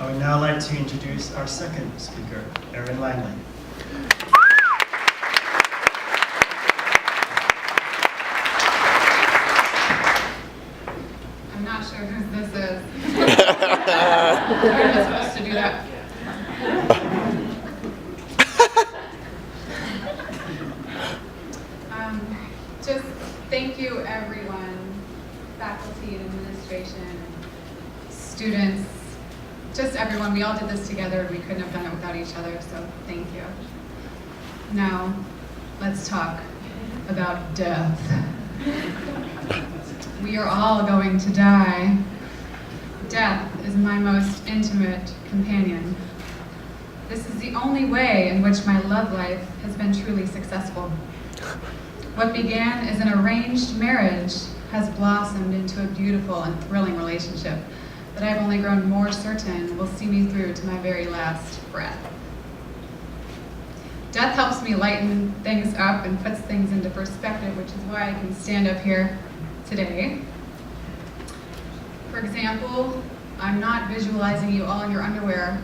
I would now like to introduce our second speaker, Erin Langley. I'm not sure who this is. I'm not supposed to do that. Just thank you, everyone, faculty and administration, students, just everyone. We all did this together. We couldn't have done it without each other, so thank you. Now, let's talk about death. We are all going to die. Death is my most intimate companion. This is the only way in which my love life has been truly successful. What began as an arranged marriage has blossomed into a beautiful and thrilling relationship that I've only grown more certain will see me through to my very last breath. Death helps me lighten things up and puts things into perspective, which is why I can stand up here today. For example, I'm not visualizing you all in your underwear.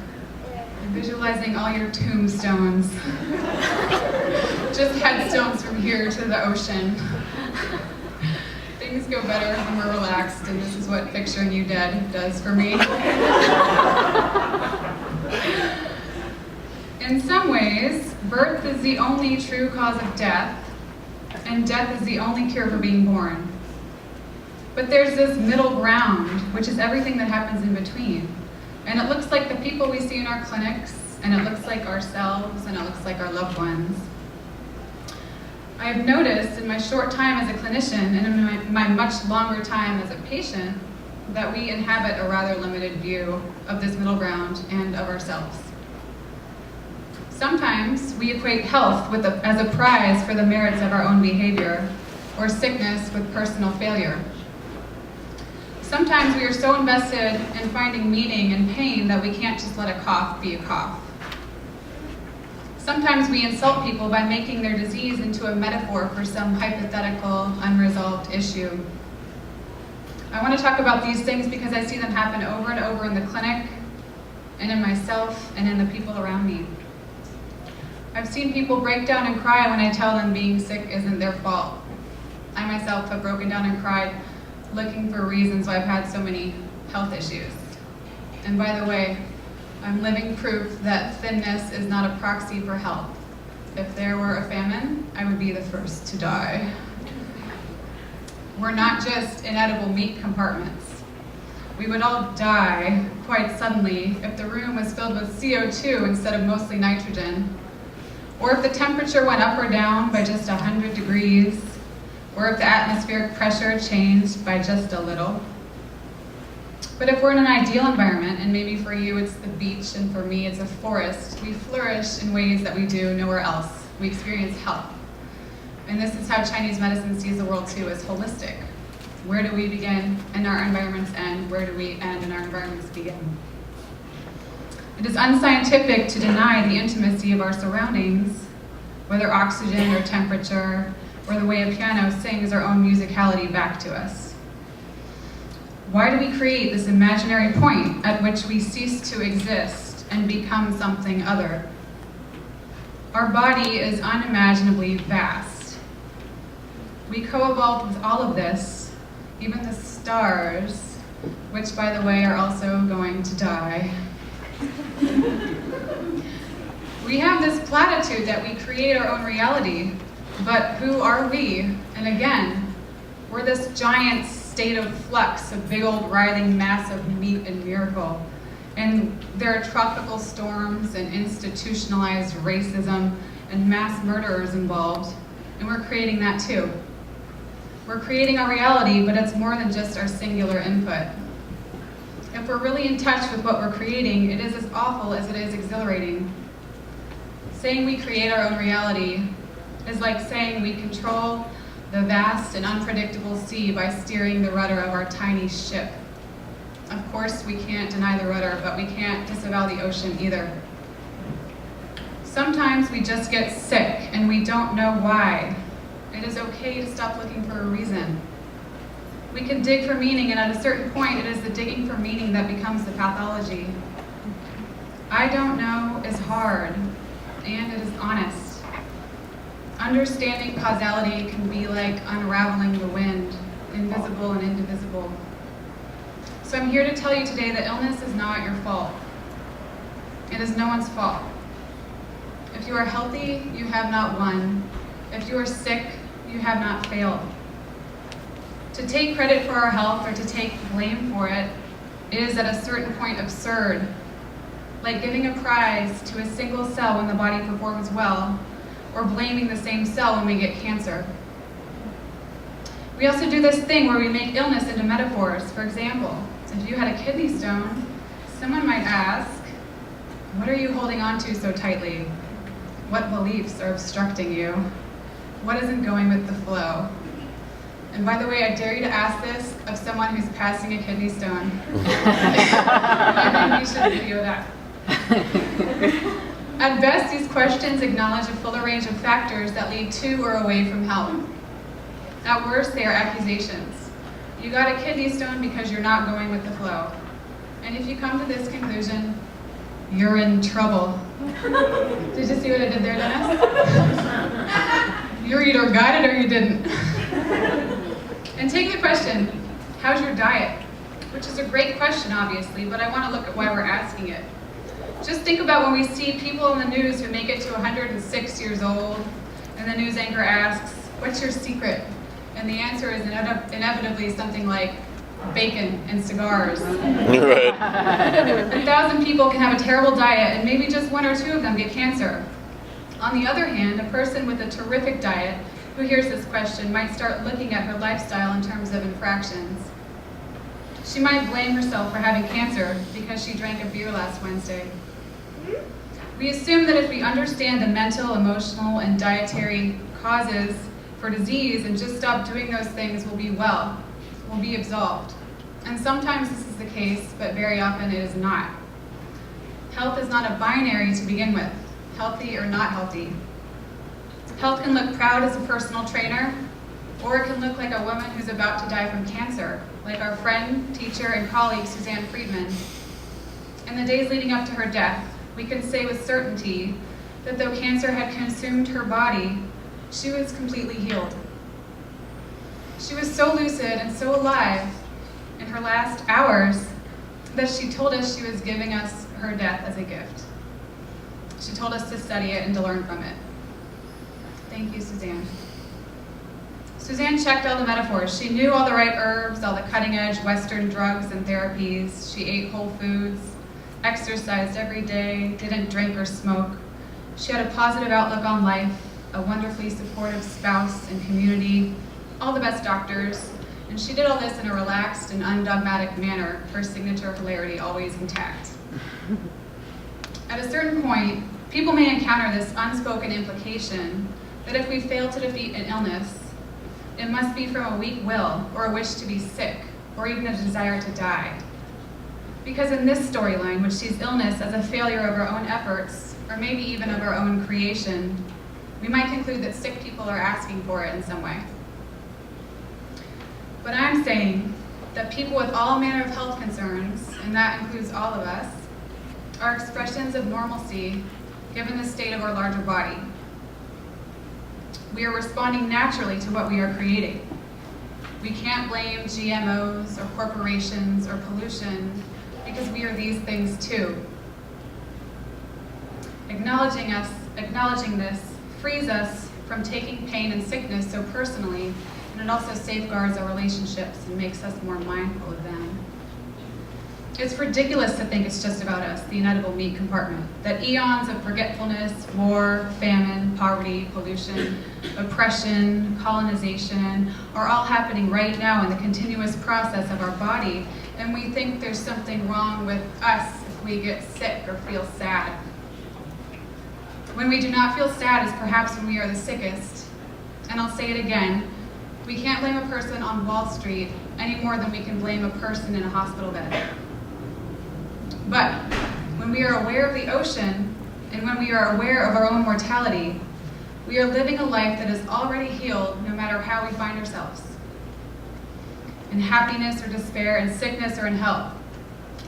I'm visualizing all your tombstones. Just headstones from here to the ocean. Things go better when we're relaxed, and this is what picturing you dead does for me. In some ways, birth is the only true cause of death, and death is the only cure for being born. But there's this middle ground, which is everything that happens in between. And it looks like the people we see in our clinics, and it looks like ourselves, and it looks like our loved ones. I have noticed in my short time as a clinician and in my much longer time as a patient that we inhabit a rather limited view of this middle ground and of ourselves. Sometimes we equate health as a prize for the merits of our own behavior, or sickness with personal failure. Sometimes we are so invested in finding meaning in pain that we can't just let a cough be a cough. Sometimes we insult people by making their disease into a metaphor for some hypothetical, unresolved issue. I want to talk about these things because I see them happen over and over in the clinic, and in myself, and in the people around me. I've seen people break down and cry when I tell them being sick isn't their fault. I myself have broken down and cried looking for reasons why I've had so many health issues. And by the way, I'm living proof that thinness is not a proxy for health. If there were a famine, I would be the first to die. We're not just inedible meat compartments. We would all die quite suddenly if the room was filled with CO2 instead of mostly nitrogen, or if the temperature went up or down by just 100 degrees, or if the atmospheric pressure changed by just a little. But if we're in an ideal environment, and maybe for you it's the beach and for me it's a forest, we flourish in ways that we do nowhere else. We experience health. And this is how Chinese medicine sees the world too, as holistic. Where do we begin and our environments end? Where do we end and our environments begin? It is unscientific to deny the intimacy of our surroundings, whether oxygen or temperature, or the way a piano sings our own musicality back to us. Why do we create this imaginary point at which we cease to exist and become something other? Our body is unimaginably vast. We co-evolved with all of this, even the stars, which by the way are also going to die. We have this platitude that we create our own reality, but who are we? And again, we're this giant state of flux, a big old writhing mass of meat and miracle. And there are tropical storms and institutionalized racism and mass murderers involved, and we're creating that too. We're creating our reality, but it's more than just our singular input. If we're really in touch with what we're creating, it is as awful as it is exhilarating. Saying we create our own reality is like saying we control the vast and unpredictable sea by steering the rudder of our tiny ship. Of course, we can't deny the rudder, but we can't disavow the ocean either. Sometimes we just get sick and we don't know why. It is okay to stop looking for a reason. We can dig for meaning, and at a certain point, it is the digging for meaning that becomes the pathology. I don't know is hard, and it is honest. Understanding causality can be like unraveling the wind, invisible and indivisible. So I'm here to tell you today that illness is not your fault. It is no one's fault. If you are healthy, you have not won. If you are sick, you have not failed. To take credit for our health or to take blame for it is at a certain point absurd, like giving a prize to a single cell when the body performs well, or blaming the same cell when we get cancer. We also do this thing where we make illness into metaphors. For example, if you had a kidney stone, someone might ask, what are you holding on to so tightly? What beliefs are obstructing you? What isn't going with the flow? And by the way, I dare you to ask this of someone who's passing a kidney stone. I think we should video that. At best, these questions acknowledge a fuller range of factors that lead to or away from health. At worst, they are accusations. You got a kidney stone because you're not going with the flow. And if you come to this conclusion, you're in trouble. Did you see what I did there, Dennis? You either got it or you didn't. And take the question, how's your diet? Which is a great question, obviously, but I want to look at why we're asking it. Just think about when we see people in the news who make it to 106 years old, and the news anchor asks, what's your secret? And the answer is inevitably something like bacon and cigars. Right. 1,000 people can have a terrible diet, and maybe just one or two of them get cancer. On the other hand, a person with a terrific diet who hears this question might start looking at her lifestyle in terms of infractions. She might blame herself for having cancer because she drank a beer last Wednesday. We assume that if we understand the mental, emotional, and dietary causes for disease and just stop doing those things, we'll be well, we'll be absolved. And sometimes this is the case, but very often it is not. Health is not a binary to begin with, healthy or not healthy. Health can look proud as a personal trainer, or it can look like a woman who's about to die from cancer, like our friend, teacher, and colleague Suzanne Friedman. In the days leading up to her death, we can say with certainty that though cancer had consumed her body, she was completely healed. She was so lucid and so alive in her last hours that she told us she was giving us her death as a gift. She told us to study it and to learn from it. Thank you, Suzanne. Suzanne checked all the metaphors. She knew all the right herbs, all the cutting-edge Western drugs and therapies. She ate whole foods, exercised every day, didn't drink or smoke. She had a positive outlook on life, a wonderfully supportive spouse and community, all the best doctors, and she did all this in a relaxed and undogmatic manner, her signature hilarity always intact. At a certain point, people may encounter this unspoken implication that if we fail to defeat an illness, it must be from a weak will or a wish to be sick or even a desire to die. Because in this storyline, which sees illness as a failure of our own efforts, or maybe even of our own creation, we might conclude that sick people are asking for it in some way. But I'm saying that people with all manner of health concerns, and that includes all of us, are expressions of normalcy given the state of our larger body. We are responding naturally to what we are creating. We can't blame GMOs or corporations or pollution because we are these things too. Acknowledging this frees us from taking pain and sickness so personally, and it also safeguards our relationships and makes us more mindful of them. It's ridiculous to think it's just about us, the inedible meat compartment, that eons of forgetfulness, war, famine, poverty, pollution, oppression, colonization are all happening right now in the continuous process of our body, and we think there's something wrong with us if we get sick or feel sad. When we do not feel sad is perhaps when we are the sickest. And I'll say it again, we can't blame a person on Wall Street any more than we can blame a person in a hospital bed. But when we are aware of the ocean, and when we are aware of our own mortality, we are living a life that is already healed no matter how we find ourselves. In happiness or despair, in sickness or in health.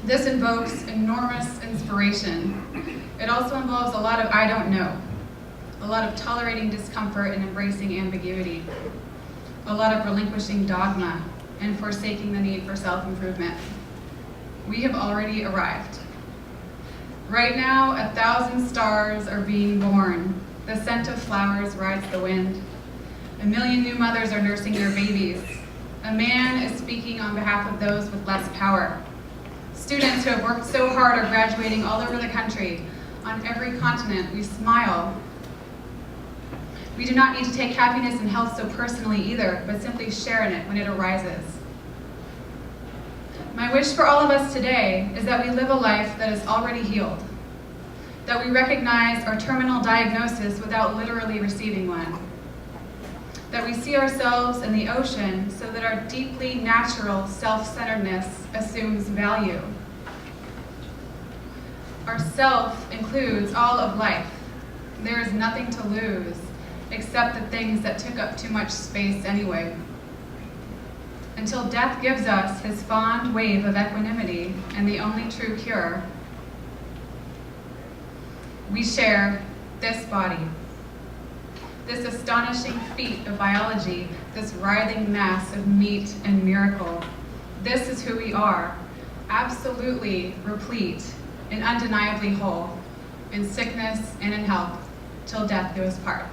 This invokes enormous inspiration. It also involves a lot of I don't know, a lot of tolerating discomfort and embracing ambiguity, a lot of relinquishing dogma and forsaking the need for self-improvement. We have already arrived. Right now, 1,000 stars are being born. The scent of flowers rides the wind. 1 million new mothers are nursing their babies. A man is speaking on behalf of those with less power. Students who have worked so hard are graduating all over the country. On every continent, we smile. We do not need to take happiness and health so personally either, but simply share in it when it arises. My wish for all of us today is that we live a life that is already healed, that we recognize our terminal diagnosis without literally receiving one, that we see ourselves in the ocean so that our deeply natural self-centeredness assumes value. Our self includes all of life. There is nothing to lose except the things that took up too much space anyway. Until death gives us his fond wave of equanimity and the only true cure, we share this body, this astonishing feat of biology, this writhing mass of meat and miracle. This is who we are, absolutely replete and undeniably whole, in sickness and in health, till death do us part.